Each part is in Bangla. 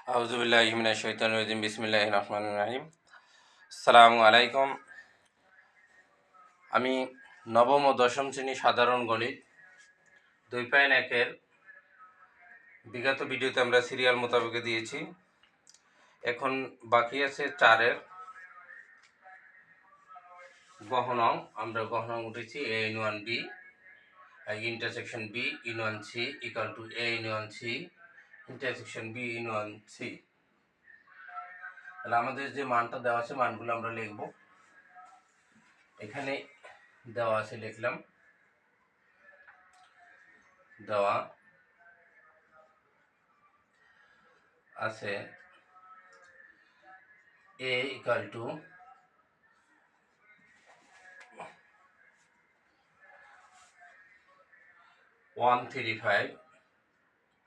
আউযুবিল্লাহি মিনাশ শাইতানির রাজিম বিসমিল্লাহির রহমানির রহিম। আসসালামু আলাইকুম। আমি নবম ও দশম শ্রেণী সাধারণ গণিত 2.1-এর বিগত ভিডিওতে আমরা সিরিয়াল মোতাবেক দিয়েছি। এখন বাকি আছে 4-এর গহনং। আমরা গহনং উঠেছি a in 1b intersection b in 1c equal to a in 1c intersection b in 1c। তাহলে আমাদের যে মানটা দেওয়া আছে মানগুলো আমরা লিখব। এখানে দেওয়া আছে, লিখলাম। দেওয়া আছে a equal to 135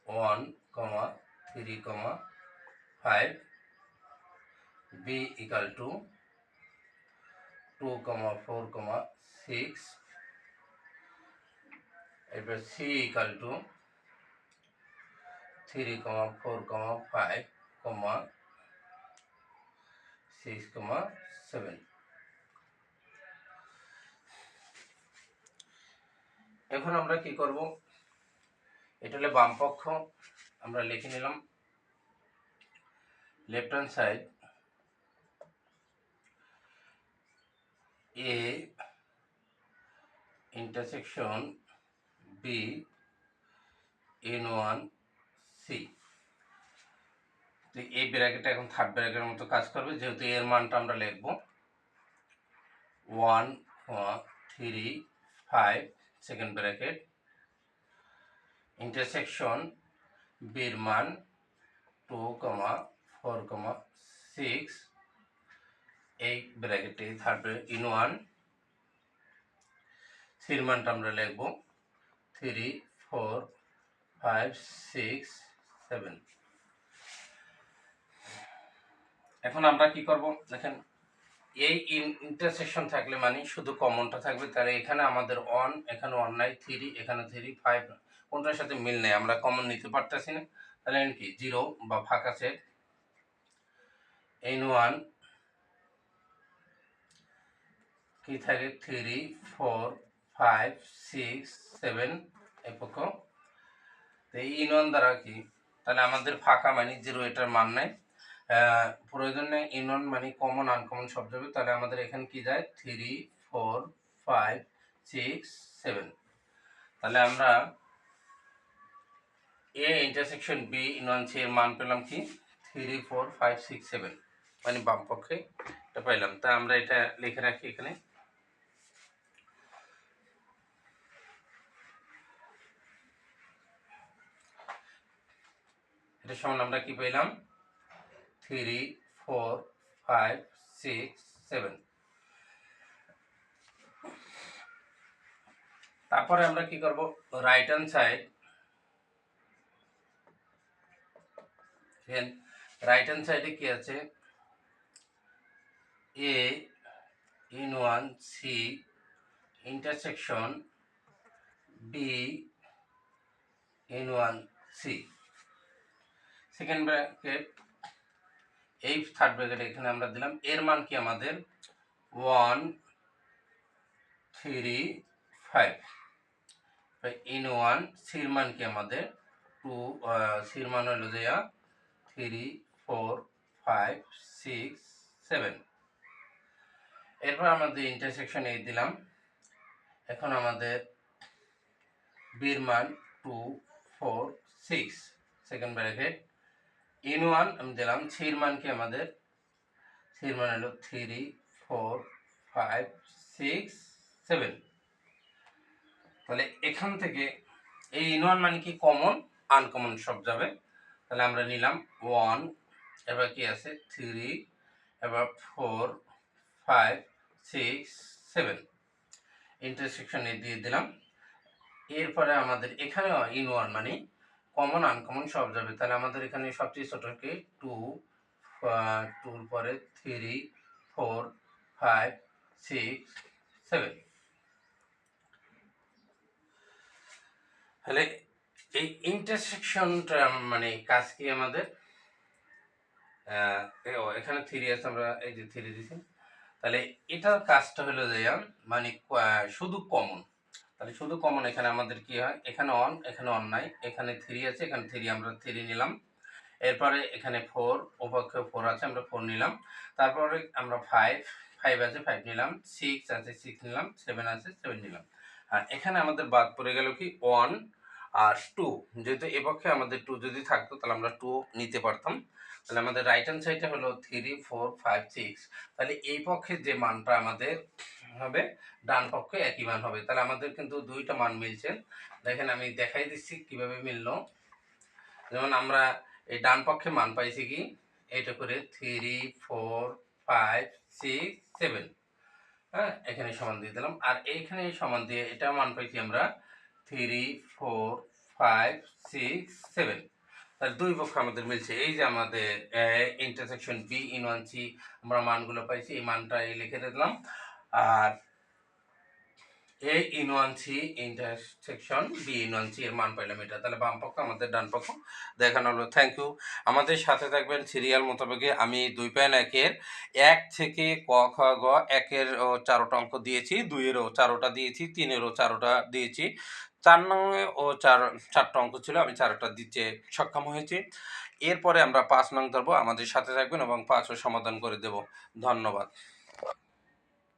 1,3,5 b equal to 2,4,6 এরপর c equal to 3,4,5, 6,7। এখন আমরা কি করব, এটা হলে বাম পক্ষ, আমরা লিখে নিলাম left hand side a intersection b in 1c। তো এই ব্র্যাকেটটা এখন থার্ড ব্র্যাকেটের মতো কাজ করবে, যেহেতু এর মানটা আমরা লিখব 1,3,5 সেকেন্ড ব্র্যাকেট ইন্টারসেকশন বির মান 2,4,6 এই ব্র্যাকেটে থার্ড ইন 1 সির মানটা আমরা লিখব 3, 4, 5, 6, 7। এখন আমরা কি করব, দেখেন এই ইন্টারসেকশন থাকলে মানে শুধু কমনটা থাকবে, তাহলে এখানে আমাদের 1, এখানে 1 নাই, 3, এখানে 3, 5 কোনটার সাথে মিল নেই, আমরা কমন নিতে পারতেছি না। তাহলে কি 0 বা ফাঁকা সেট n1 কি থাকে 3, 4, 5, 6, 7 এই পক্ষ। তো এই n1 দ্বারা কি, তাহলে আমাদের ফাঁকা মানে 0, এটার মান নাই। প্রয়োজন নেই, n1 মানে কমন আনকমন সব যাবে। তাহলে আমাদের এখানে কি যায় 3, 4, 5, 6, 7। তাহলে আমরা a intersection b in 1c এর মান পেলাম কি 3, 4, 5, 6, 7, মানে বাম পক্ষে এটা পাইলাম। তা আমরা এটা লিখে রাখি এখানে। এটা সমান আমরা কি পেলাম 3, 4, 5, 6, 7। তারপরে আমরা কি করব, right hand side right hand সাইডে কি আছে a in 1c intersection b in 1c second bracket এই থার্ড ব্র্যাকেট এখানে আমরা দিলাম। এর মান কি আমাদের 1, 3, 5 in 1 সির মান কি আমাদের 2, সির মান হলো যে 3, 4, 5, 6, 7। এরপর আমাদের ইন্টারসেকশন এই দিলাম। এখন আমাদের বির মান 2, 4, 6 সেকেন্ড ব্র্যাকেট in 1 আমি দিলাম। সির মান কি আমাদের, সির মান হলো 3, 4, 5, 6, 7। তাহলে এখান থেকে এই in 1 মানে কি কমন আনকমন সব যাবে। তাহলে আমরা নিলাম 1, এবার কি আছে 3, এবার 4, 5, 6, 7 ইন্টারসেকশনে দিয়ে দিলাম। এরপরে আমাদের এখানে in 1 মানে কমন আনকমন সব যাবে। তাহলে আমাদের এখানে সবচেয়ে ছোট কি 2, 2 পরে 3, 4, 5, 6, 7। তাহলে এই ইন্টারসেকশনটা মানে কাজ কি আমাদের এখানে 3 আছে, আমরা এই যে 3 দিছি। তাহলে এটার কাজটা হলো যে মানে শুধু কমন। তাহলে শুধু কমন এখানে আমাদের কি হয়, এখানে অন, এখানে অন নাই, এখানে 3 আছে, এখানে 3 আমরা 3 নিলাম। এরপরে এখানে 4, ওপক্ষে 4 আছে, আমরা 4 নিলাম। তারপরে আমরা 5 আছে, 5 নিলাম। 6 আছে, 6 নিলাম। 7 আছে, 7 নিলাম। আর এখানে আমাদের বাদ পড়ে গেল কি 1 আর 2। যেহেতু এ পক্ষে আমাদের 2 যদি থাকতো তাহলে আমরা 2 নিতে পারতাম। তাহলে আমাদের রাইট হ্যান্ড সাইডে হলো 3, 4, 5, 6। তাহলে এই পক্ষে যে মানটা আমাদের হবে, ডান পক্ষে একই মান হবে। তাহলে আমাদের কিন্তু দুইটা মান মিলছে। দেখেন আমি দেখাই দিচ্ছি কিভাবে মিললো। যেমন আমরা এই ডান পক্ষে মান পাইছি কি, এটা করে 3, 4, 5, 6, 7। হ্যাঁ, এখানে সমান দিয়ে দিলাম। আর এইখানে সমান দিয়ে এটা মান পাইছি আমরা 3, 4, 5, 6, 7। তাহলে দুই পক্ষ আমাদের মিলছে। এই যে আমাদের intersection B union C, আমরা মানগুলো পাইছি, এই মানটা এই লিখে দিলাম। আর A union C intersection B union C এর মান পাইলাম এটা। তাহলে বাম পক্ষ আমাদের ডান পক্ষ দেখানো হলো। Thank you. আমাদের সাথে থাকবেন সিরিয়াল মোতাবেকে। আমি 2.1-এর 1 থেকে ক খ গ 1-এর 4টা অঙ্ক দিয়েছি, 2-এরও 4টা দিয়েছি, 3-এরও 4টা দিয়েছি। 4 নং ও 4টা অঙ্ক ছিল, আমি 4টা দিতে সক্ষম হয়েছি। এরপরে আমরা 5 নং ধরবো। আমাদের সাথে থাকবেন এবং 5ও সমাধান করে দেব। ধন্যবাদ।